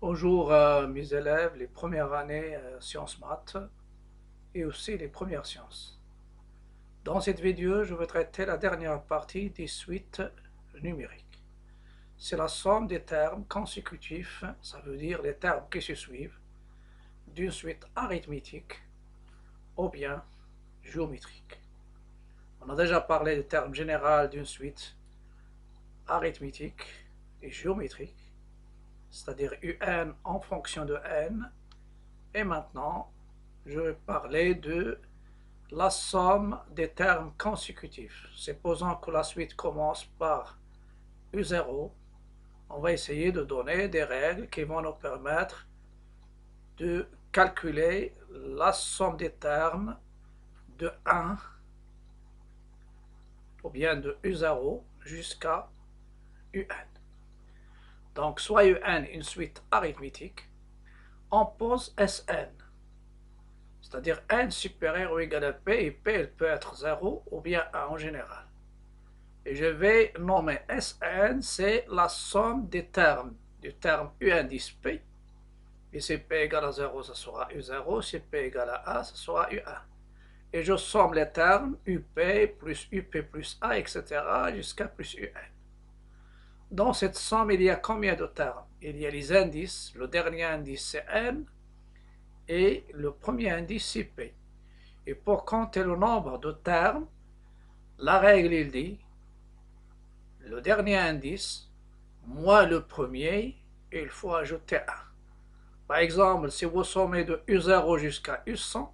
Bonjour mes élèves, les premières années sciences maths et aussi les premières sciences. Dans cette vidéo, je vais traiter la dernière partie des suites numériques. C'est la somme des termes consécutifs, ça veut dire les termes qui se suivent, d'une suite arithmétique ou bien géométrique. On a déjà parlé du terme général d'une suite arithmétique et géométrique, c'est-à-dire UN en fonction de n. Et maintenant, je vais parler de la somme des termes consécutifs. Supposons que la suite commence par U0, on va essayer de donner des règles qui vont nous permettre de calculer la somme des termes de 1 ou bien de U0 jusqu'à UN. Donc, soit UN une suite arithmétique, on pose Sn, c'est-à-dire n supérieur ou égal à p, et p elle peut être 0 ou bien 1 en général. Et je vais nommer Sn, c'est la somme des termes, du terme U indice P. Et si P égale à 0, ça sera U0, si P égale à 1, ça sera U1. Et je somme les termes UP plus UP plus A, etc. jusqu'à plus UN. Dans cette somme, il y a combien de termes? Il y a les indices, le dernier indice c'est N, et le premier indice c'est P. Et pour compter le nombre de termes, la règle il dit le dernier indice moins le premier, et il faut ajouter 1. Par exemple, si vous sommez de U0 jusqu'à U100,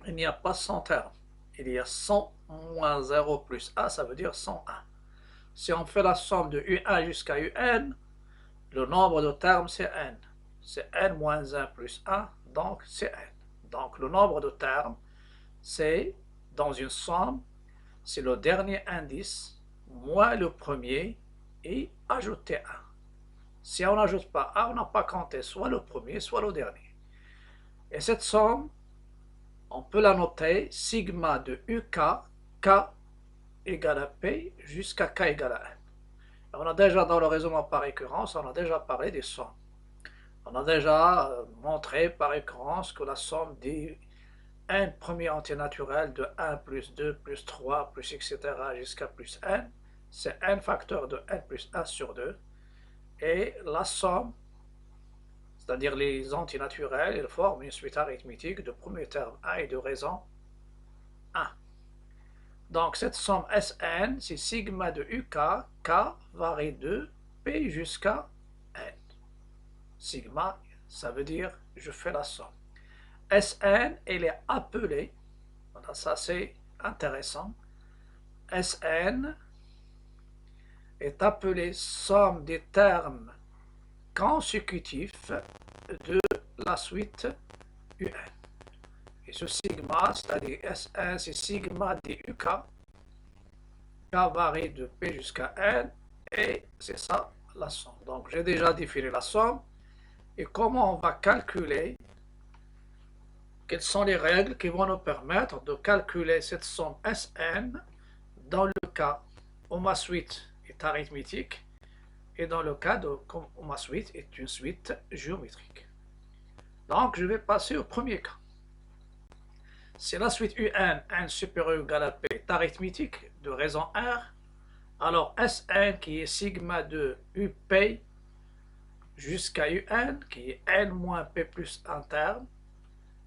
il n'y a pas 100 termes. Il y a 100 moins 0 plus 1, ça veut dire 101. Si on fait la somme de U1 jusqu'à UN, le nombre de termes c'est N. C'est N moins 1 plus 1, donc c'est N. Donc le nombre de termes, c'est dans une somme, c'est le dernier indice moins le premier et ajouter 1. Si on n'ajoute pas 1, on n'a pas compté soit le premier, soit le dernier. Et cette somme, on peut la noter sigma de UK, K égale à P jusqu'à K égale à N. On a déjà dans le raisonnement par récurrence, on a déjà parlé des sommes. On a déjà montré par récurrence que la somme des n premiers entiers naturels de 1 plus 2 plus 3 plus etc. jusqu'à plus n, c'est n facteur de n plus 1 sur 2. Et la somme, c'est-à-dire les antinaturels, ils forment une suite arithmétique de premier terme 1 et de raison 1. Donc cette somme Sn, c'est sigma de UK, K varie de P jusqu'à N. Sigma, ça veut dire je fais la somme. Sn, elle est appelée, voilà, ça c'est intéressant, Sn est appelée somme des termes consécutifs de la suite UN. Et ce sigma, c'est-à-dire Sn, c'est sigma des UK, K varie de P jusqu'à N, et c'est ça la somme. Donc j'ai déjà défini la somme, et comment on va calculer, quelles sont les règles qui vont nous permettre de calculer cette somme Sn dans le cas où ma suite est arithmétique et dans le cas où ma suite est une suite géométrique. Donc je vais passer au premier cas. Si la suite UN, n supérieur ou égal à P, est arithmétique de raison R, alors Sn qui est sigma de UP jusqu'à UN, qui est n moins P plus 1 terme,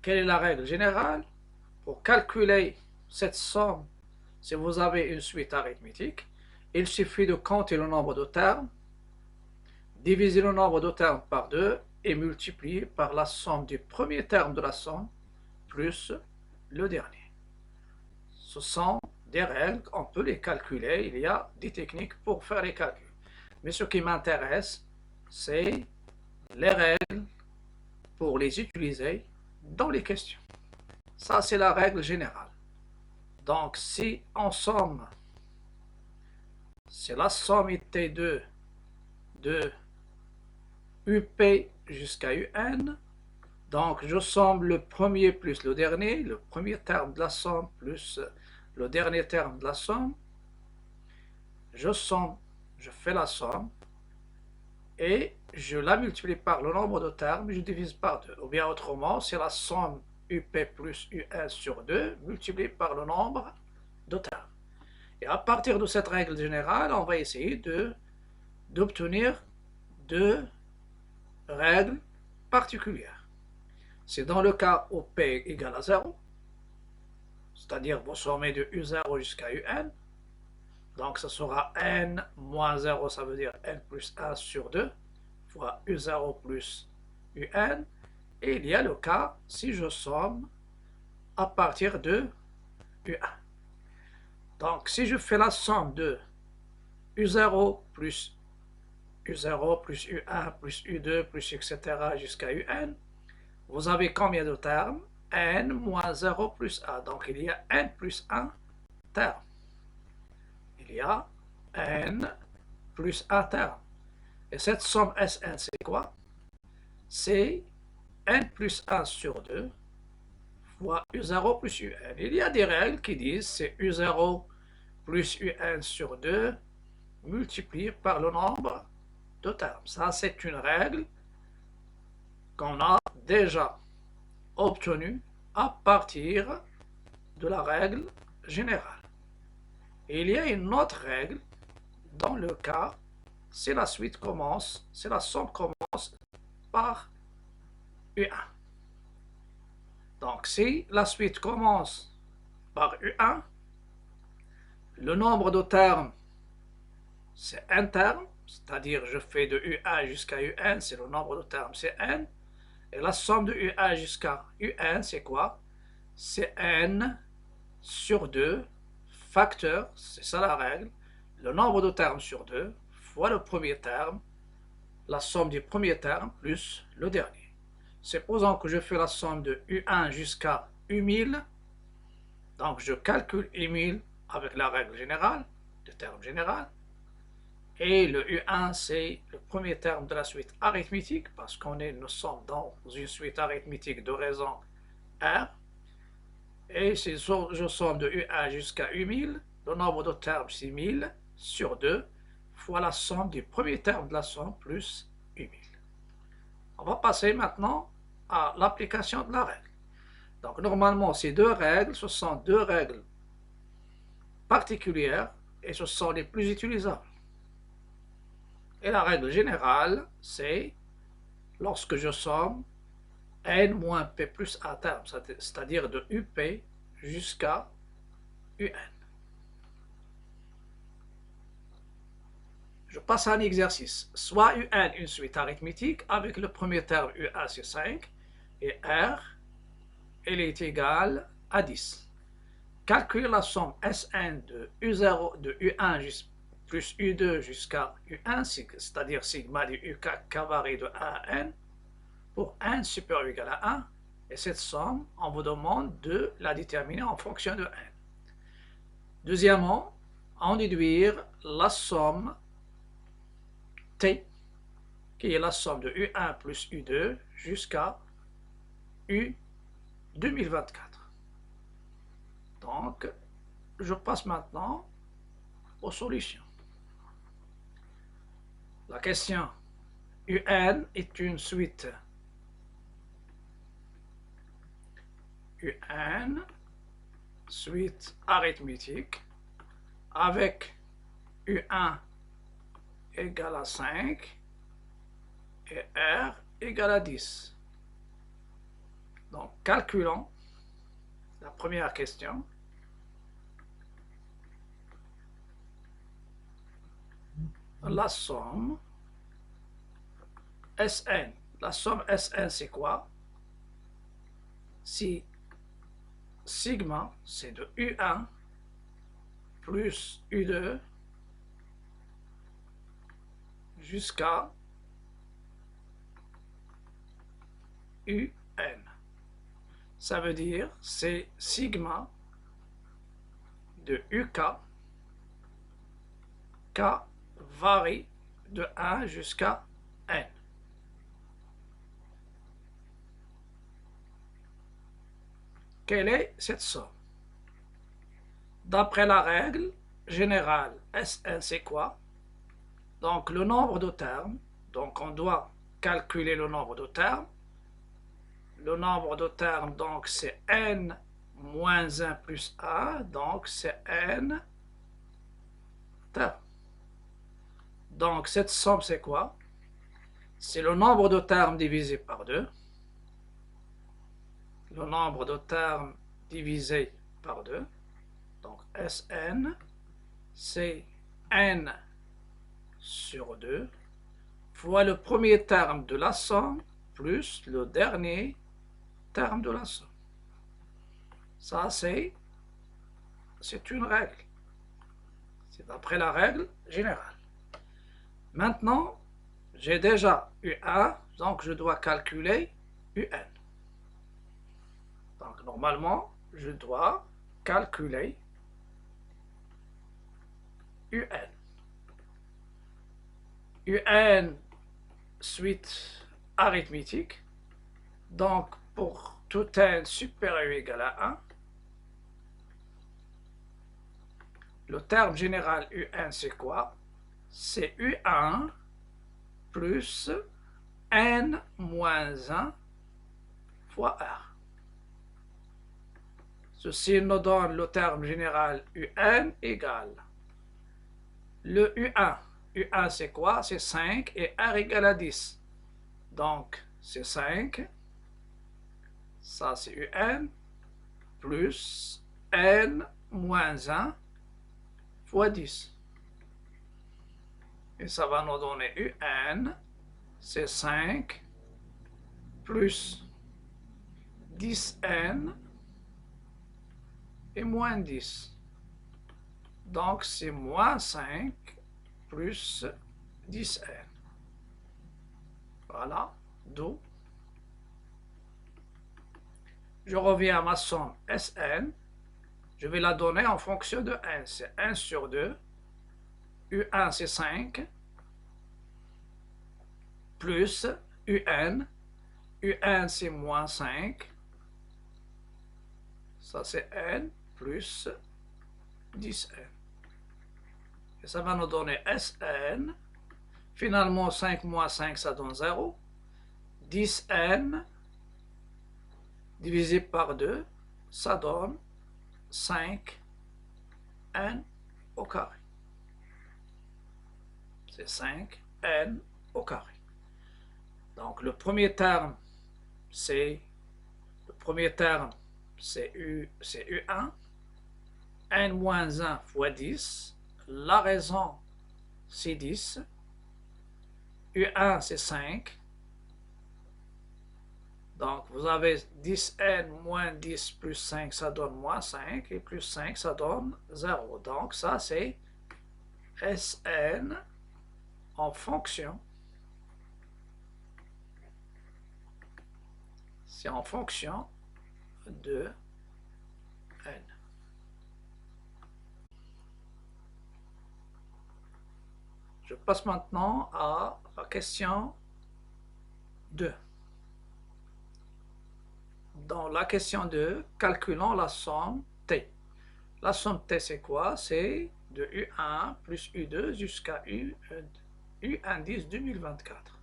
quelle est la règle générale? Pour calculer cette somme, si vous avez une suite arithmétique, il suffit de compter le nombre de termes, diviser le nombre de termes par 2 et multiplier par la somme du premier terme de la somme plus le dernier. Ce sont des règles, on peut les calculer, il y a des techniques pour faire les calculs. Mais ce qui m'intéresse, c'est les règles pour les utiliser dans les questions. Ça, c'est la règle générale. Donc, si en somme, c'est la sommité de UP jusqu'à UN, donc je somme le premier plus le dernier, le premier terme de la somme plus le dernier terme de la somme, je somme, je fais la somme, et je la multiplie par le nombre de termes, je divise par 2. Ou bien autrement, c'est la somme UP plus UN sur 2 multipliée par le nombre de termes. Et à partir de cette règle générale, on va essayer d'obtenir deux règles particulières. C'est dans le cas où P égale à 0, c'est-à-dire vous sommez de U0 jusqu'à UN. Donc ça sera N moins 0, ça veut dire N plus 1 sur 2, fois U0 plus UN. Et il y a le cas si je somme à partir de U1. Donc si je fais la somme de U0 plus U0 plus U1 plus U2 plus etc. jusqu'à UN, vous avez combien de termes? N moins 0 plus 1. Donc il y a N plus 1 termes. Il y a N plus 1 terme. Et cette somme Sn, c'est quoi? C'est N plus 1 sur 2 fois U0 plus UN. Il y a des règles qui disent c'est U0 plus UN sur 2 multiplié par le nombre de termes. Ça, c'est une règle qu'on a déjà obtenue à partir de la règle générale. Et il y a une autre règle dans le cas si la suite commence, si la somme commence par U1. Donc si la suite commence par U1, le nombre de termes c'est n termes, c'est-à-dire je fais de U1 jusqu'à UN, c'est le nombre de termes, c'est n. Et la somme de U1 jusqu'à UN, c'est quoi? C'est n sur 2 facteur, c'est ça la règle, le nombre de termes sur 2 fois le premier terme, la somme du premier terme plus le dernier. Supposons que je fais la somme de U1 jusqu'à U1000, donc je calcule U1000 avec la règle générale, le terme général, et le U1 c'est le premier terme de la suite arithmétique, parce nous sommes dans une suite arithmétique de raison R, et si je somme de U1 jusqu'à U1000, le nombre de termes c'est 1000 sur 2 fois la somme du premier terme de la somme plus U1000. On va passer maintenant à l'application de la règle. Donc normalement ces deux règles, ce sont deux règles particulières et ce sont les plus utilisables. Et la règle générale, c'est lorsque je somme n moins p plus a terme, c'est-à-dire de up jusqu'à un. Je passe à un exercice. Soit un une suite arithmétique avec le premier terme u1 c'est 5 et r, elle est égale à 10. Calcule la somme Sn de U0 de U1 plus U2 jusqu'à U1, c'est-à-dire sigma du UK carré de 1 à n, pour n supérieur ou égal à 1, et cette somme, on vous demande de la déterminer en fonction de n. Deuxièmement, en déduire la somme T, qui est la somme de U1 plus U2 jusqu'à U 2024. Donc, je passe maintenant aux solutions. La question UN est une suite UN, suite arithmétique, avec U1 égale à 5 et R égale à 10. Donc, calculons la première question. La somme Sn. La somme Sn, c'est quoi? Si sigma, c'est de U1 plus U2 jusqu'à UN. Ça veut dire c'est sigma de UK, K varie de 1 jusqu'à N. Quelle est cette somme? D'après la règle générale, Sn c'est quoi? Donc le nombre de termes Donc on doit calculer le nombre de termes. Le nombre de termes, donc, c'est n moins 1 plus a, donc c'est n termes. Donc cette somme, c'est quoi? C'est le nombre de termes divisé par 2. Le nombre de termes divisé par 2. Donc Sn, c'est n sur 2 fois le premier terme de la somme plus le dernier terme de la somme. Ça, c'est une règle. C'est d'après la règle générale. Maintenant, j'ai déjà U1, donc je dois calculer UN. Donc normalement, je dois calculer UN. UN suite arithmétique. Donc pour tout n supérieur ou égal à 1, le terme général UN, c'est quoi? C'est U1 plus n moins 1 fois R. Ceci nous donne le terme général UN égale le U1. U1 c'est quoi? C'est 5 et R égale à 10. Donc c'est 5. Ça c'est UN plus n moins 1 fois 10. Et ça va nous donner UN, c'est 5 plus 10n et moins 10. Donc c'est moins 5 plus 10n. Voilà, d'où je reviens à ma somme Sn. Je vais la donner en fonction de n. C'est 1 sur 2. U1 c'est 5 plus UN. UN c'est moins 5. Ça c'est n plus 10n. Et ça va nous donner Sn. Finalement 5 moins 5 ça donne 0. 10n divisé par 2, ça donne 5n au carré. C'est 5n au carré. Donc le premier terme, c'est U1, n moins 1 fois 10. La raison, c'est 10. U1, c'est 5. Donc, vous avez 10n moins 10 plus 5, ça donne moins 5. Et plus 5, ça donne 0. Donc, ça, c'est Sn en fonction. C'est en fonction de n. Je passe maintenant à la question 2. Dans la question 2, calculons la somme T. La somme T, c'est quoi? C'est de U1 plus U2 jusqu'à U10 2024.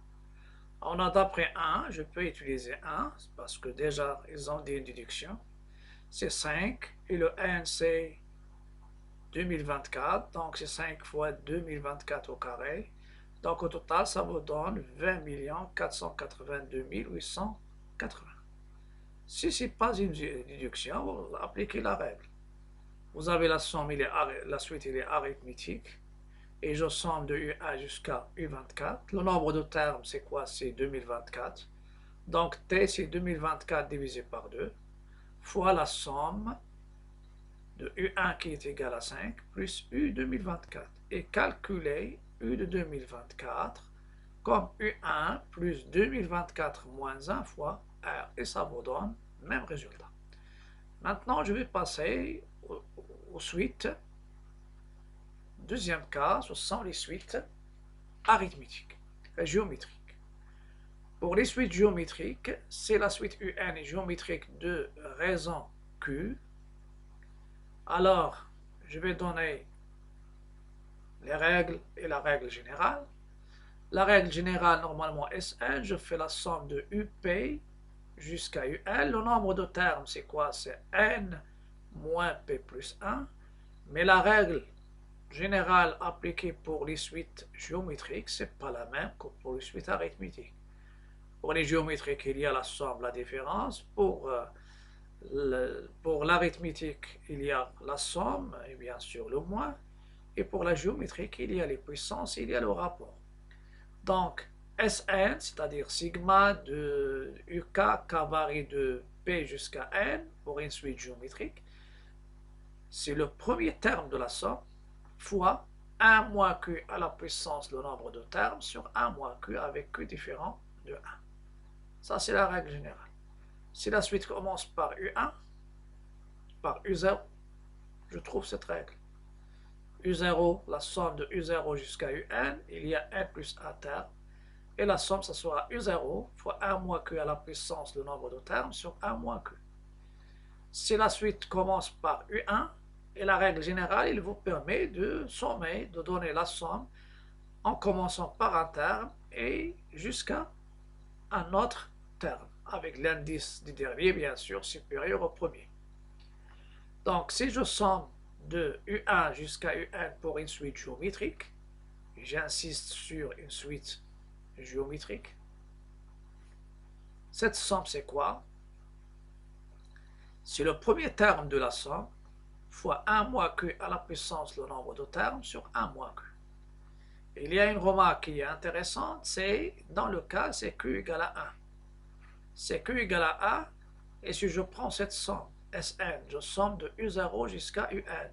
On a d'après 1, je peux utiliser 1, parce que déjà, ils ont dit une déduction. C'est 5, et le n, c'est 2024, donc c'est 5 fois 2024 au carré. Donc au total, ça vous donne 20 482 880. Si ce n'est pas une déduction, vous appliquez la règle. Vous avez la somme, la suite elle est arithmétique, et je somme de U1 jusqu'à U24. Le nombre de termes, c'est quoi? C'est 2024. Donc T, c'est 2024 divisé par 2, fois la somme de U1 qui est égal à 5, plus U 2024. Et calculer U de 2024 comme U1 plus 2024 moins 1 fois R. Et ça vous donne le même résultat. Maintenant, je vais passer aux suites. Deuxième cas, ce sont les suites arithmétiques, géométriques. Pour les suites géométriques, c'est la suite UN est géométrique de raison Q. Alors, je vais donner les règles et la règle générale. La règle générale, normalement, Sn, je fais la somme de UP jusqu'à UN. Le nombre de termes, c'est quoi? C'est N moins P plus 1. Mais la règle générale appliquée pour les suites géométriques, c'est pas la même que pour les suites arithmétiques. Pour les géométriques, il y a la somme, la différence. Pour l'arithmétique, il y a la somme et bien sûr le moins. Et pour la géométrique, il y a les puissances, il y a le rapport. Donc, Sn, c'est-à-dire sigma de UK, k varie de P jusqu'à N pour une suite géométrique, c'est le premier terme de la somme fois 1 moins Q à la puissance le nombre de termes sur 1 moins Q avec Q différent de 1. Ça, c'est la règle générale. Si la suite commence par U1, par U0, je trouve cette règle. U0, la somme de U0 jusqu'à UN, il y a N plus 1 terme. Et la somme, ça sera U0 fois 1 moins Q à la puissance le nombre de termes sur 1 moins Q. Si la suite commence par U1, et la règle générale, il vous permet de sommer, de donner la somme en commençant par un terme et jusqu'à un autre terme, avec l'indice du dernier, bien sûr, supérieur au premier. Donc, si je somme de U1 jusqu'à UN pour une suite géométrique, j'insiste sur une suite géométrique, cette somme, c'est quoi? C'est le premier terme de la somme fois 1 moins Q à la puissance le nombre de termes sur 1 moins Q. Il y a une remarque qui est intéressante, c'est dans le cas, c'est Q égale à 1. C'est Q égale à 1, et si je prends cette somme, Sn, je somme de U0 jusqu'à UN.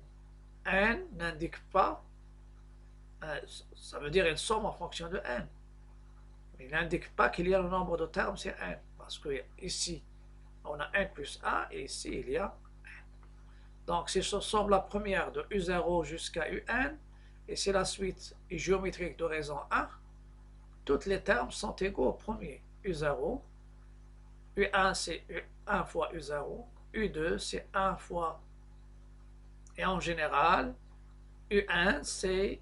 N n'indique pas, ça veut dire une somme en fonction de N. Mais il n'indique pas qu'il y a le nombre de termes, c'est N. Parce que ici, on a N plus 1, et ici, il y a N. Donc, si je somme la première de U0 jusqu'à UN, et si la suite est géométrique de raison 1, tous les termes sont égaux au premier. U0, U1 c'est 1 fois U0, U2 c'est 1 fois, et en général, U1 c'est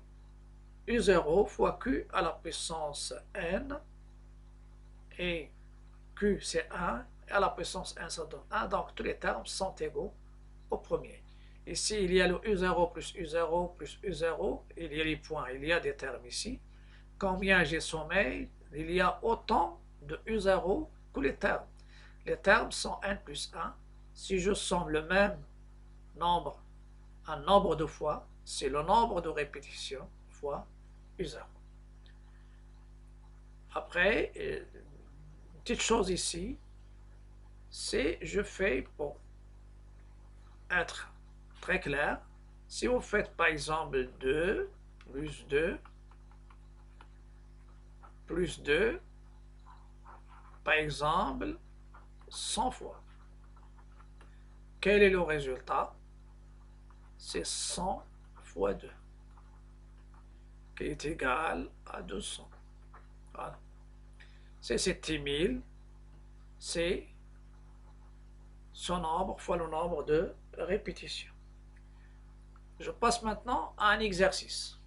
U0 fois Q à la puissance N, et Q c'est 1, et à la puissance N ça donne 1, donc tous les termes sont égaux au premier. Ici, il y a le U0 plus U0 plus U0, il y a les points, il y a des termes ici. Combien j'ai sommé? Il y a autant de U0 que les termes. Les termes sont N plus 1. Si je somme le même nombre un nombre de fois, c'est le nombre de répétitions fois U0. Après, une petite chose ici, c'est je fais pour être très clair, si vous faites par exemple 2 plus 2 plus 2, par exemple, 100 fois. Quel est le résultat? C'est 100 fois 2, qui est égal à 200. Voilà. C'est 7000, c'est son nombre fois le nombre de répétitions. Je passe maintenant à un exercice.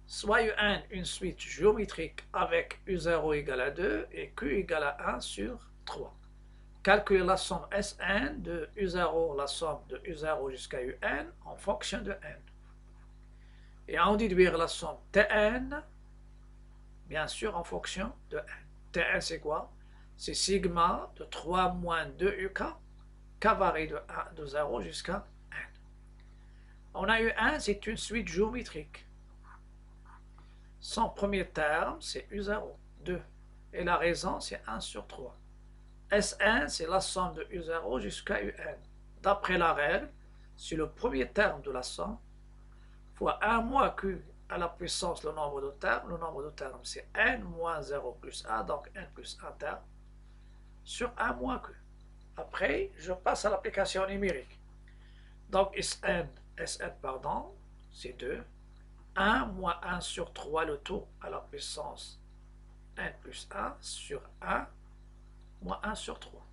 Soit UN une suite géométrique avec U0 égale à 2 et Q égale à 1 sur 3. Calculer la somme Sn de U0, la somme de U0 jusqu'à UN en fonction de N. Et en déduire la somme Tn, bien sûr en fonction de N. Tn c'est quoi? C'est sigma de 3 moins 2 UK, k varie de 0 jusqu'à N. On a U1, c'est une suite géométrique. Son premier terme, c'est U0, 2. Et la raison, c'est 1 sur 3. Sn, c'est la somme de U0 jusqu'à UN. D'après la règle, c'est le premier terme de la somme, fois 1 moins Q à la puissance le nombre de termes. Le nombre de termes, c'est N moins 0 plus 1, donc N plus 1 terme, sur 1 moins Q. Après, je passe à l'application numérique. Donc Sn, c'est 2. 1 moins 1 sur 3, le tout à la puissance N plus 1 sur 1 moins 1 sur 3.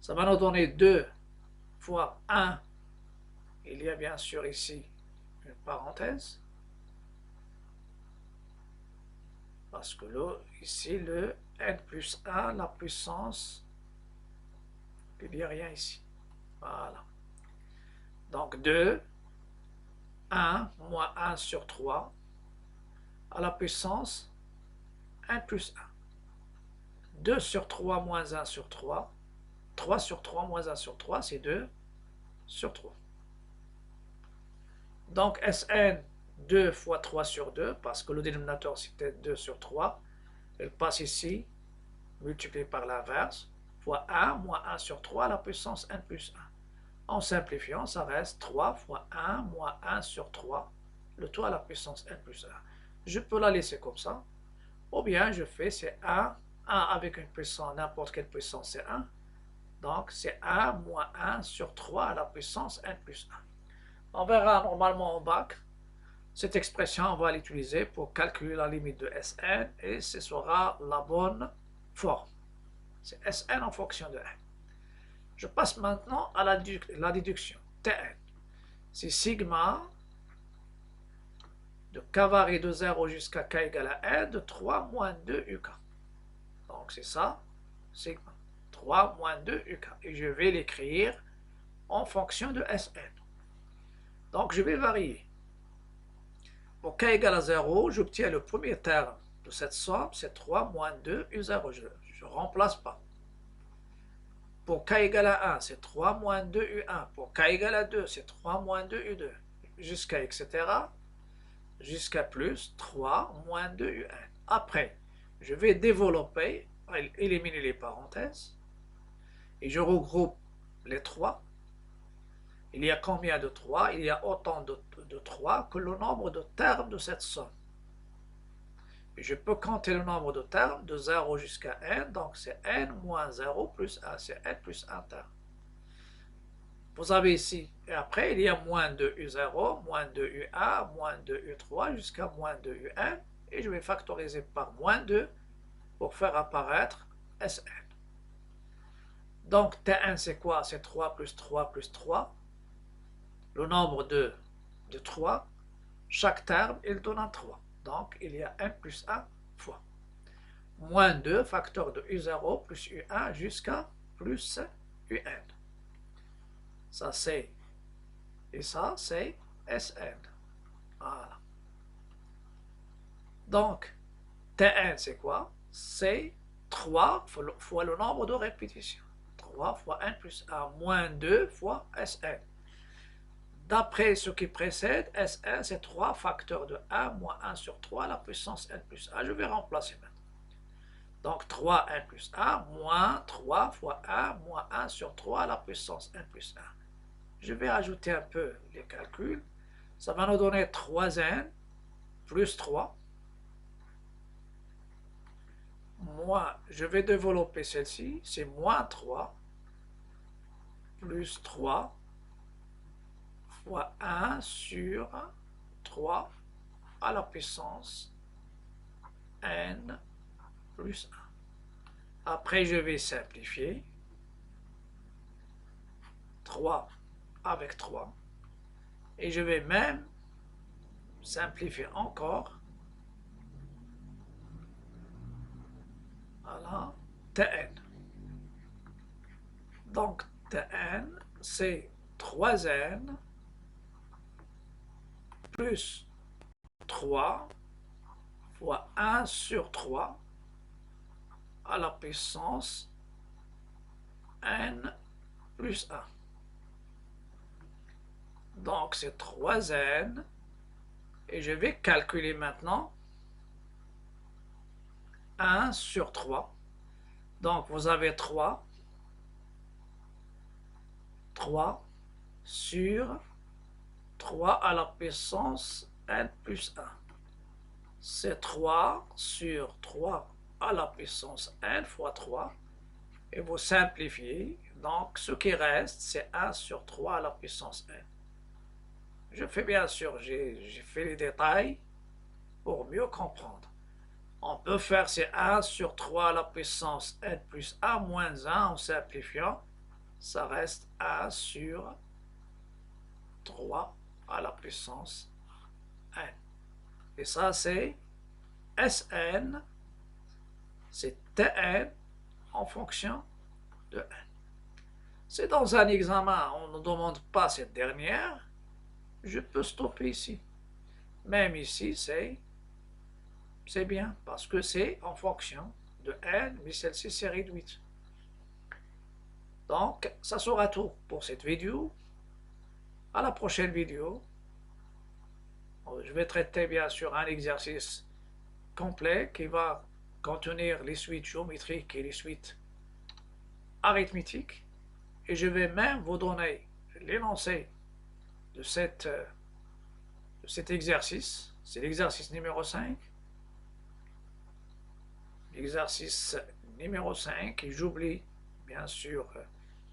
Ça va nous donner 2 fois 1. Il y a bien sûr ici une parenthèse. Parce que ici, le n plus 1, la puissance, il n'y a rien ici. Voilà. Donc 2, 1 moins 1 sur 3 à la puissance n plus 1. 2 sur 3 moins 1 sur 3. 3 sur 3 moins 1 sur 3, c'est 2 sur 3. Donc Sn, 2 fois 3 sur 2, parce que le dénominateur c'était 2 sur 3. Elle passe ici, multiplié par l'inverse, fois 1 moins 1 sur 3 à la puissance n plus 1. En simplifiant, ça reste 3 fois 1 moins 1 sur 3, le tout à la puissance n plus 1. Je peux la laisser comme ça, ou bien je fais c'est 1 avec une puissance, n'importe quelle puissance c'est 1. Donc c'est 1 moins 1 sur 3 à la puissance n plus 1. On verra normalement au bac. Cette expression, on va l'utiliser pour calculer la limite de Sn et ce sera la bonne forme. C'est Sn en fonction de n. Je passe maintenant à la déduction. Tn, c'est sigma de k varie de 0 jusqu'à k égale à n de 3 moins 2 uk. Donc c'est ça, sigma. 3 moins 2 uk. Et je vais l'écrire en fonction de Sn. Donc je vais varier. Pour k égale à 0, j'obtiens le premier terme de cette somme, c'est 3 moins 2 u0. Je ne remplace pas. Pour k égale à 1, c'est 3 moins 2 u1. Pour k égale à 2, c'est 3 moins 2 u2. Jusqu'à etc. Jusqu'à plus 3 moins 2 un. Après, je vais développer, éliminer les parenthèses, et je regroupe les 3. Il y a combien de 3? Il y a autant de 3 que le nombre de termes de cette somme. Et je peux compter le nombre de termes de 0 jusqu'à n, donc c'est n moins 0 plus 1, c'est n plus 1 terme. Vous avez ici, et après il y a moins 2 u0, moins 2 u1, moins 2 u3 jusqu'à moins 2 un, et je vais factoriser par moins 2 pour faire apparaître Sn. Donc Tn c'est quoi? C'est 3 plus 3 plus 3. Le nombre de 3, chaque terme il donne un 3. Donc il y a n plus 1 fois. Moins 2 facteur de u0 plus u1 jusqu'à plus un. Ça c'est, et ça c'est Sn. Voilà. Donc, Tn c'est quoi? C'est 3 fois le nombre de répétitions. 3 fois n plus 1 moins 2 fois Sn. D'après ce qui précède, Sn c'est 3 facteurs de 1 moins 1 sur 3 à la puissance n plus 1. Je vais remplacer maintenant. Donc 3n plus 1 moins 3 fois 1 moins 1 sur 3 à la puissance n plus 1. Je vais ajouter un peu les calculs. Ça va nous donner 3n plus 3. Moins, je vais développer celle-ci, c'est moins 3 plus 3 fois 1 sur 3 à la puissance n plus 1. Après, je vais simplifier. 3 avec 3. Et je vais même simplifier encore. Voilà, Tn. Donc, Tn, c'est 3n plus 3 fois 1 sur 3 à la puissance n plus 1. Donc, c'est 3n. Et je vais calculer maintenant 1 sur 3. Donc, vous avez 3 sur 3 à la puissance n plus 1. C'est 3 sur 3 à la puissance n fois 3. Et vous simplifiez. Donc, ce qui reste, c'est 1 sur 3 à la puissance n. Je fais bien sûr, j'ai fait les détails pour mieux comprendre. On peut faire c'est 1 sur 3 à la puissance n plus 1 moins 1 en simplifiant. Ça reste 1 sur 3 à la puissance n. Et ça, c'est Sn, c'est Tn en fonction de n. Si dans un examen, on ne demande pas cette dernière, je peux stopper ici. Même ici, c'est bien, parce que c'est en fonction de n, mais celle-ci c'est réduite. Donc, ça sera tout pour cette vidéo. À la prochaine vidéo, je vais traiter bien sûr un exercice complet qui va contenir les suites géométriques et les suites arithmétiques. Et je vais même vous donner l'énoncé de cet exercice. C'est l'exercice numéro 5. L'exercice numéro 5, et j'oublie bien sûr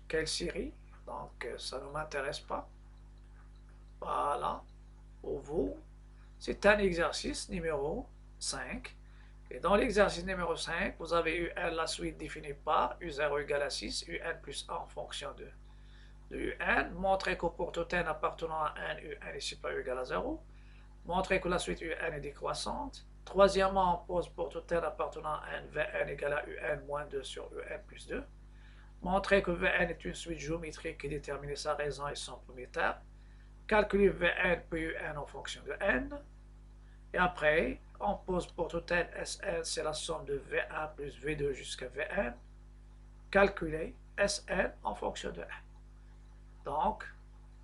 quelle série, donc ça ne m'intéresse pas. Voilà, pour vous, c'est un exercice numéro 5. Et dans l'exercice numéro 5, vous avez UN, la suite définie par U0 égale à 6, UN plus 1 en fonction de UN. Montrez que pour tout n appartenant à n, UN est supérieur ou égal à 0. Montrez que la suite UN est décroissante. Troisièmement, on pose pour tout n appartenant à n, Vn égale à UN moins 2 sur UN plus 2. Montrez que Vn est une suite géométrique et déterminer sa raison et son premier terme. Calculer Vn puis Un en fonction de n. Et après, on pose pour tout n, Sn, c'est la somme de V1 plus V2 jusqu'à Vn. Calculer Sn en fonction de n. Donc,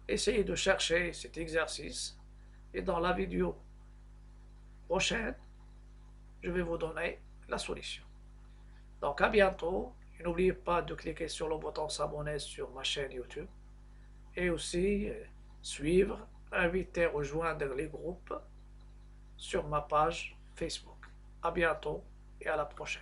essayez de chercher cet exercice. Et dans la vidéo prochaine, je vais vous donner la solution. Donc, à bientôt. Et n'oubliez pas de cliquer sur le bouton s'abonner sur ma chaîne YouTube. Et aussi, suivre, inviter, rejoindre les groupes sur ma page Facebook. À bientôt et à la prochaine.